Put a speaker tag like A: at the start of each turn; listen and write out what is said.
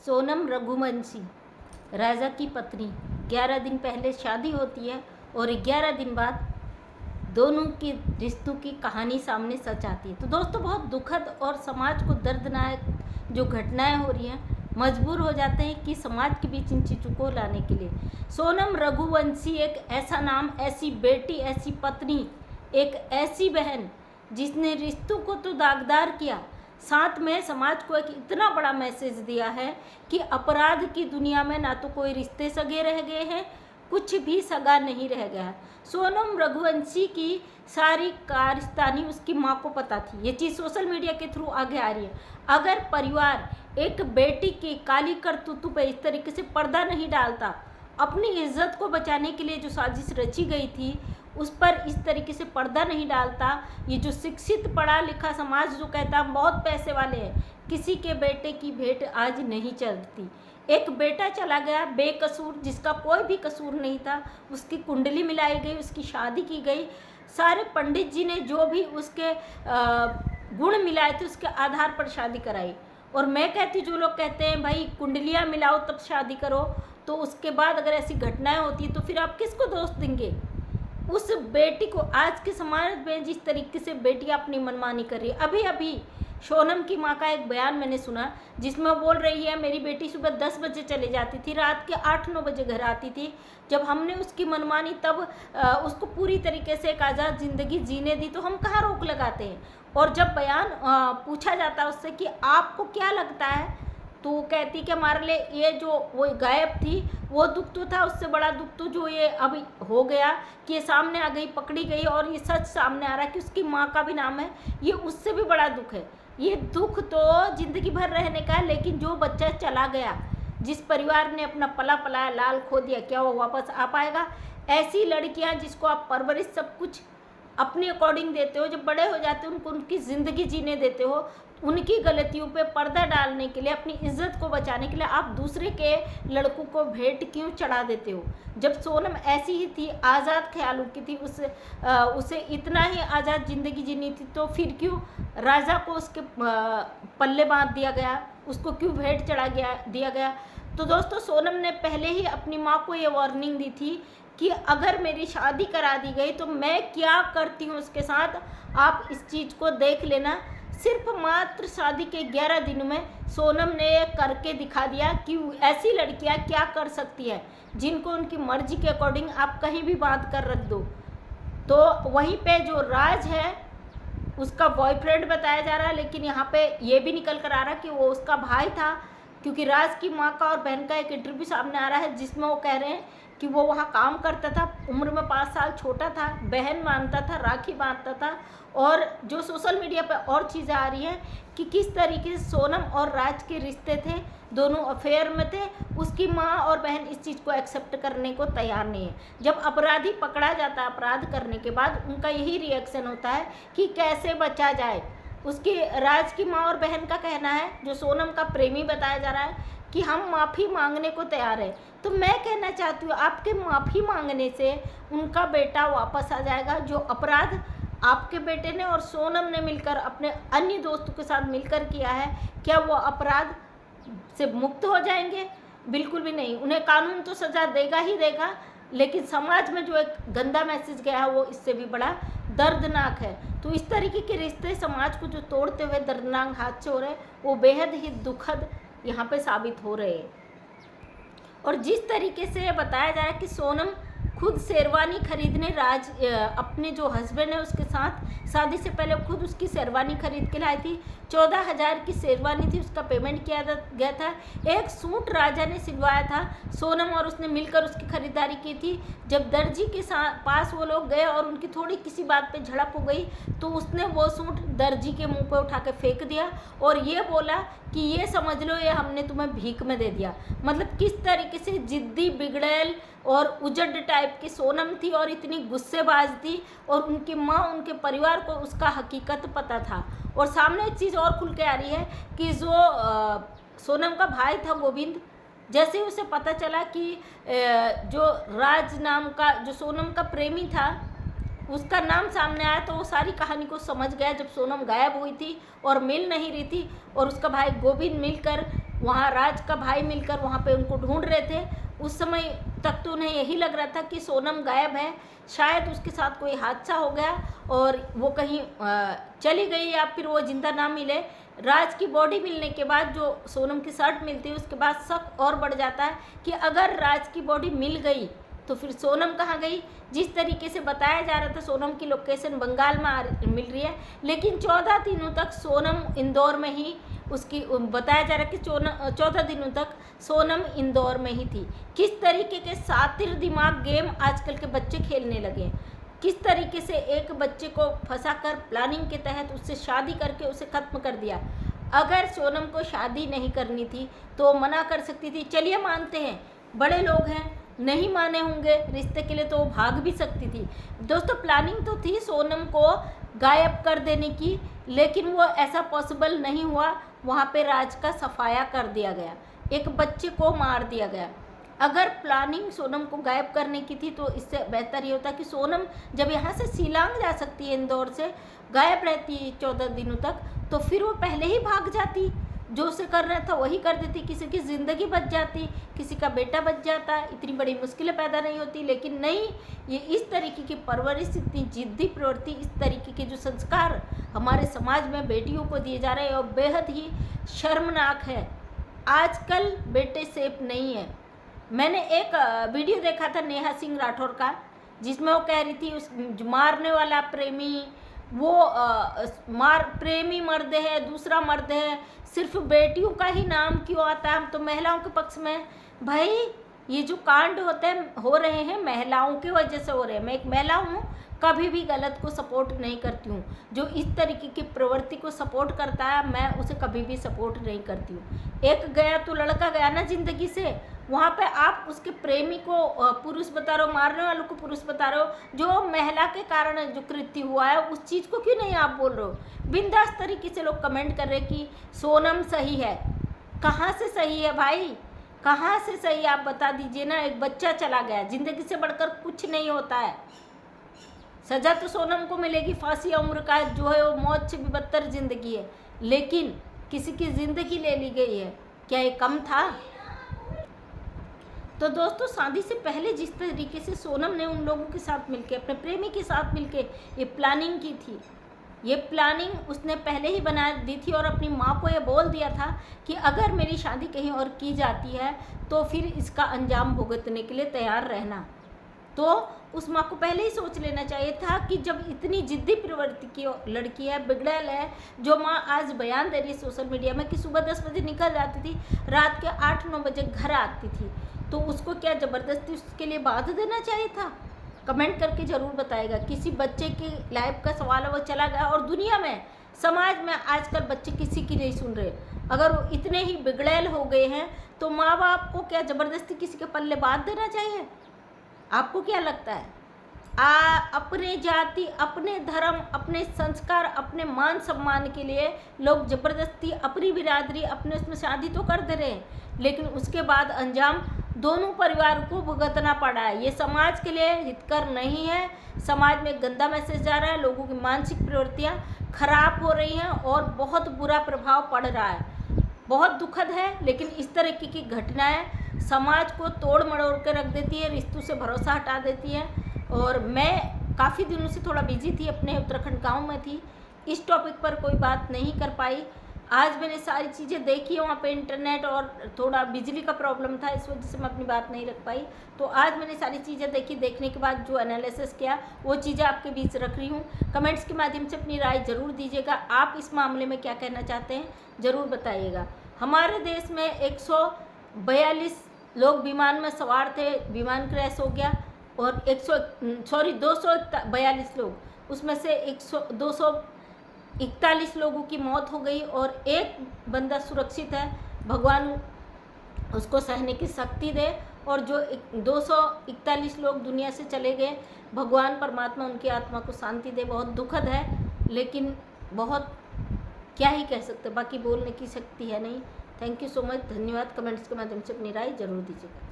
A: सोनम रघुवंशी राजा की पत्नी, 11 दिन पहले शादी होती है और 11 दिन बाद दोनों के रिश्तों की कहानी सामने सच आती है। तो दोस्तों, बहुत दुखद और समाज को दर्दनाक जो घटनाएं हो रही हैं, मजबूर हो जाते हैं कि समाज के बीच इन चीज़ों को लाने के लिए। सोनम रघुवंशी एक ऐसा नाम, ऐसी बेटी, ऐसी पत्नी, एक ऐसी बहन जिसने रिश्तों को तो दागदार किया, साथ में समाज को एक इतना बड़ा मैसेज दिया है कि अपराध की दुनिया में ना तो कोई रिश्ते सगे रह गए हैं, कुछ भी सगा नहीं रह गया। सोनम रघुवंशी की सारी कारस्तानी उसकी माँ को पता थी। ये चीज़ सोशल मीडिया के थ्रू आगे आ रही है। अगर परिवार एक बेटी की काली करतूतों पे इस तरीके से पर्दा नहीं डालता, अपनी इज्जत को बचाने के लिए जो साजिश रची गई थी उस पर इस तरीके से पर्दा नहीं डालता, ये जो शिक्षित पढ़ा लिखा समाज जो कहता हम बहुत पैसे वाले हैं, किसी के बेटे की भेंट आज नहीं चलती। एक बेटा चला गया बेकसूर, जिसका कोई भी कसूर नहीं था, उसकी कुंडली मिलाई गई, उसकी शादी की गई, सारे पंडित जी ने जो भी उसके गुण मिलाए थे उसके आधार पर शादी कराई। और मैं कहती, जो लोग कहते हैं भाई कुंडलियाँ मिलाओ तब शादी करो, तो उसके बाद अगर ऐसी घटनाएं होती है तो फिर आप किसको दोष देंगे? उस बेटी को आज के समाज में जिस तरीके से बेटियां अपनी मनमानी कर रही है, अभी अभी सोनम की माँ का एक बयान मैंने सुना जिसमें बोल रही है मेरी बेटी सुबह 10 बजे चले जाती थी, रात के 8-9 बजे घर आती थी। जब हमने उसकी मनमानी तब उसको पूरी तरीके से एक आज़ाद ज़िंदगी जीने दी, तो हम कहाँ रोक लगाते हैं? और जब बयान पूछा जाता है उससे कि आपको क्या लगता है, तो वो कहती कि हमारे लिए ये जो वो गायब थी वो दुख तो था, उससे बड़ा दुख तो जो ये अभी हो गया कि ये सामने आ गई, पकड़ी गई और ये सच सामने आ रहा है कि उसकी माँ का भी नाम है, ये उससे भी बड़ा दुख है। ये दुख तो ज़िंदगी भर रहने का है, लेकिन जो बच्चा चला गया, जिस परिवार ने अपना पला पलाया लाल खो दिया, क्या वो वापस आ पाएगा? ऐसी लड़कियाँ जिसको आप परवरिश सब कुछ अपने अकॉर्डिंग देते हो, जब बड़े हो जाते हो उनको उनकी ज़िंदगी जीने देते हो, उनकी गलतियों पे पर्दा डालने के लिए, अपनी इज्जत को बचाने के लिए आप दूसरे के लड़कों को भेंट क्यों चढ़ा देते हो? जब सोनम ऐसी ही थी, आज़ाद ख्यालों की थी, उसे इतना ही आज़ाद ज़िंदगी जीनी थी, तो फिर क्यों राजा को उसके पल्ले बांध दिया गया, उसको क्यों भेंट चढ़ा दिया गया? तो दोस्तों, सोनम ने पहले ही अपनी माँ को ये वार्निंग दी थी कि अगर मेरी शादी करा दी गई तो मैं क्या करती हूँ उसके साथ, आप इस चीज़ को देख लेना। सिर्फ मात्र शादी के 11 दिनों में सोनम ने करके दिखा दिया कि ऐसी लड़कियां क्या कर सकती हैं, जिनको उनकी मर्जी के अकॉर्डिंग आप कहीं भी बात कर रख दो। तो वहीं पे जो राज है उसका बॉयफ्रेंड बताया जा रहा है, लेकिन यहाँ पे ये भी निकल कर आ रहा है कि वो उसका भाई था, क्योंकि राज की माँ का और बहन का एक इंटरव्यू सामने आ रहा है जिसमें वो कह रहे हैं कि वो वहाँ काम करता था, उम्र में 5 साल छोटा था, बहन मानता था, राखी बांधता था। और जो सोशल मीडिया पर और चीज़ें आ रही हैं कि किस तरीके से सोनम और राज के रिश्ते थे, दोनों अफेयर में थे, उसकी माँ और बहन इस चीज़ को एक्सेप्ट करने को तैयार नहीं है। जब अपराधी पकड़ा जाता है अपराध करने के बाद, उनका यही रिएक्शन होता है कि कैसे बचा जाए। उसकी राज की माँ और बहन का कहना है, जो सोनम का प्रेमी बताया जा रहा है, कि हम माफ़ी मांगने को तैयार है। तो मैं कहना चाहती हूँ, आपके माफ़ी मांगने से उनका बेटा वापस आ जाएगा। जो अपराध आपके बेटे ने और सोनम ने मिलकर अपने अन्य दोस्तों के साथ मिलकर किया है, क्या वो अपराध से मुक्त हो जाएंगे? बिल्कुल भी नहीं। उन्हें कानून तो सज़ा देगा ही देगा, लेकिन समाज में जो एक गंदा मैसेज गया है वो इससे भी बड़ा दर्दनाक है। तो इस तरीके के रिश्ते समाज को जो तोड़ते हुए दर्दनाक हादसे हो रहे हैं, वो बेहद ही दुखद यहाँ पे साबित हो रहे हैं। और जिस तरीके से बताया जा रहा है कि सोनम खुद शेरवानी खरीदने अपने जो हस्बैंड है उसके साथ शादी से पहले खुद उसकी शेरवानी खरीद के लाई थी। 14,000 की शेरवानी थी, उसका पेमेंट किया गया था। एक सूट राजा ने सिलवाया था, सोनम और उसने मिलकर उसकी खरीदारी की थी। जब दर्जी के पास वो लोग गए और उनकी थोड़ी किसी बात पे झड़प हो गई, तो उसने वो सूट दर्जी के मुंह पे उठा के फेंक दिया और ये बोला कि ये समझ लो ये हमने तुम्हें भीख में दे दिया। मतलब किस तरीके से जिद्दी, बिगड़ैल और उजड़ टाइप की सोनम थी और इतनी गुस्सेबाज थी, और उनकी माँ, उनके परिवार को उसका हकीकत पता था। और सामने एक चीज़ और खुल के आ रही है कि जो सोनम का भाई था गोविंद, जैसे उसे पता चला कि जो राज नाम का जो सोनम का प्रेमी था उसका नाम सामने आया, तो वो सारी कहानी को समझ गया। जब सोनम गायब हुई थी और मिल नहीं रही थी और उसका भाई गोविंद मिलकर वहाँ राज का भाई मिलकर वहाँ पे उनको ढूंढ रहे थे। उस समय तक तो उन्हें यही लग रहा था कि सोनम गायब है, शायद उसके साथ कोई हादसा हो गया और वो कहीं चली गई या फिर वो जिंदा ना मिले। राज की बॉडी मिलने के बाद जो सोनम की शर्ट मिलती है उसके बाद शक और बढ़ जाता है कि अगर राज की बॉडी मिल गई तो फिर सोनम कहाँ गई। जिस तरीके से बताया जा रहा था सोनम की लोकेशन बंगाल में मिल रही है, लेकिन 14 दिनों तक सोनम इंदौर में ही उसकी बताया जा रहा है कि 14 दिनों तक सोनम इंदौर में ही थी। किस तरीके के शातिर दिमाग गेम आजकल के बच्चे खेलने लगे हैं, किस तरीके से एक बच्चे को फंसाकर प्लानिंग के तहत उससे शादी करके उसे ख़त्म कर दिया। अगर सोनम को शादी नहीं करनी थी तो मना कर सकती थी, चलिए मानते हैं बड़े लोग हैं, नहीं माने होंगे रिश्ते के लिए तो वो भाग भी सकती थी। दोस्तों प्लानिंग तो थी सोनम को गायब कर देने की, लेकिन वो ऐसा पॉसिबल नहीं हुआ। वहाँ पे राज का सफाया कर दिया गया, एक बच्चे को मार दिया गया। अगर प्लानिंग सोनम को गायब करने की थी तो इससे बेहतर ये होता कि सोनम जब यहाँ से शिलांग जा सकती है, इंदौर से गायब रहती है 14 दिनों तक, तो फिर वो पहले ही भाग जाती, जो उसे करना था वही कर देती, किसी की ज़िंदगी बच जाती, किसी का बेटा बच जाता, इतनी बड़ी मुश्किलें पैदा नहीं होती। लेकिन नहीं, ये इस तरीके की परवरिश, इतनी जिद्दी प्रवृत्ति, इस तरीके के जो संस्कार हमारे समाज में बेटियों को दिए जा रहे हैं और बेहद ही शर्मनाक है। आजकल बेटे सेफ नहीं है। मैंने एक वीडियो देखा था नेहा सिंह राठौर का, जिसमें वो कह रही थी उस मारने वाला प्रेमी वो प्रेमी मर्द है, दूसरा मर्द है, सिर्फ बेटियों का ही नाम क्यों आता है, हम तो महिलाओं के पक्ष में। भाई ये जो कांड हो रहे हैं महिलाओं की वजह से हो रहे हैं। मैं एक महिला हूँ, कभी भी गलत को सपोर्ट नहीं करती हूँ। जो इस तरीके की प्रवृत्ति को सपोर्ट करता है मैं उसे कभी भी सपोर्ट नहीं करती हूँ। एक गया तो लड़का गया ना ज़िंदगी से, वहाँ पे आप उसके प्रेमी को पुरुष बता रहे हो, मारने वालों को पुरुष बता रहे हो। जो महिला के कारण जो कृत्य हुआ है उस चीज़ को क्यों नहीं आप बोल रहे हो। बिंदास तरीके से लोग कमेंट कर रहे कि सोनम सही है। कहाँ से सही है भाई, कहाँ से सही, आप बता दीजिए ना। एक बच्चा चला गया, ज़िंदगी से बढ़कर कुछ नहीं होता है। सज़ा तो सोनम को मिलेगी, फांसी उम्र का जो है वो मौत से भी बदतर ज़िंदगी है, लेकिन किसी की ज़िंदगी ले ली गई है, क्या ये कम था। तो दोस्तों शादी से पहले जिस तरीके से सोनम ने उन लोगों के साथ मिलके, अपने प्रेमी के साथ मिलके ये प्लानिंग की थी, ये प्लानिंग उसने पहले ही बना दी थी और अपनी माँ को ये बोल दिया था कि अगर मेरी शादी कहीं और की जाती है तो फिर इसका अंजाम भुगतने के लिए तैयार रहना। तो उस माँ को पहले ही सोच लेना चाहिए था कि जब इतनी जिद्दी प्रवृत्ति की लड़की है, बिगड़ैल है, जो माँ आज बयान दे रही है सोशल मीडिया में कि सुबह 10 बजे निकल जाती थी, रात के 8-9 बजे घर आती थी, तो उसको क्या ज़बरदस्ती उसके लिए बांध देना चाहिए था। कमेंट करके ज़रूर बताएगा। किसी बच्चे की लाइफ का सवाल है, वो चला गया। और दुनिया में, समाज में आजकल बच्चे किसी की नहीं सुन रहे। अगर वो इतने ही बिगड़ैल हो गए हैं तो माँ बाप को क्या ज़बरदस्ती किसी के पल्ले बांध देना चाहिए। आपको क्या लगता है? अपने जाति, अपने धर्म, अपने संस्कार, अपने मान सम्मान के लिए लोग ज़बरदस्ती अपनी बिरादरी, अपने उसमें शादी तो कर दे रहे हैं, लेकिन उसके बाद अंजाम दोनों परिवार को भुगतना पड़ा है। ये समाज के लिए हितकर नहीं है। समाज में गंदा मैसेज जा रहा है, लोगों की मानसिक प्रवृत्तियाँ खराब हो रही हैं और बहुत बुरा प्रभाव पड़ रहा है। बहुत दुखद है, लेकिन इस तरह की घटनाएं समाज को तोड़ मरोड़ कर रख देती है, रिश्तों से भरोसा हटा देती है। और मैं काफ़ी दिनों से थोड़ा बिजी थी, अपने उत्तराखंड गांव में थी, इस टॉपिक पर कोई बात नहीं कर पाई। आज मैंने सारी चीज़ें देखी, वहाँ पे इंटरनेट और थोड़ा बिजली का प्रॉब्लम था, इस वजह से मैं अपनी बात नहीं रख पाई। तो आज मैंने सारी चीज़ें देखी, देखने के बाद जो एनालिसिस किया वो चीज़ें आपके बीच रख रही हूँ। कमेंट्स के माध्यम से अपनी राय ज़रूर दीजिएगा। आप इस मामले में क्या कहना चाहते हैं ज़रूर बताइएगा। हमारे देश में 142 लोग विमान में सवार थे, विमान क्रैश हो गया और 242 लोग, उसमें से 241 लोगों की मौत हो गई और एक बंदा सुरक्षित है। भगवान उसको सहने की शक्ति दे। और जो 241 लोग दुनिया से चले गए, भगवान परमात्मा उनकी आत्मा को शांति दे। बहुत दुखद है, लेकिन बहुत क्या ही कह सकते, बाकी बोलने की शक्ति है नहीं। थैंक यू सो मच, धन्यवाद। कमेंट्स के माध्यम से अपनी राय जरूर दीजिएगा।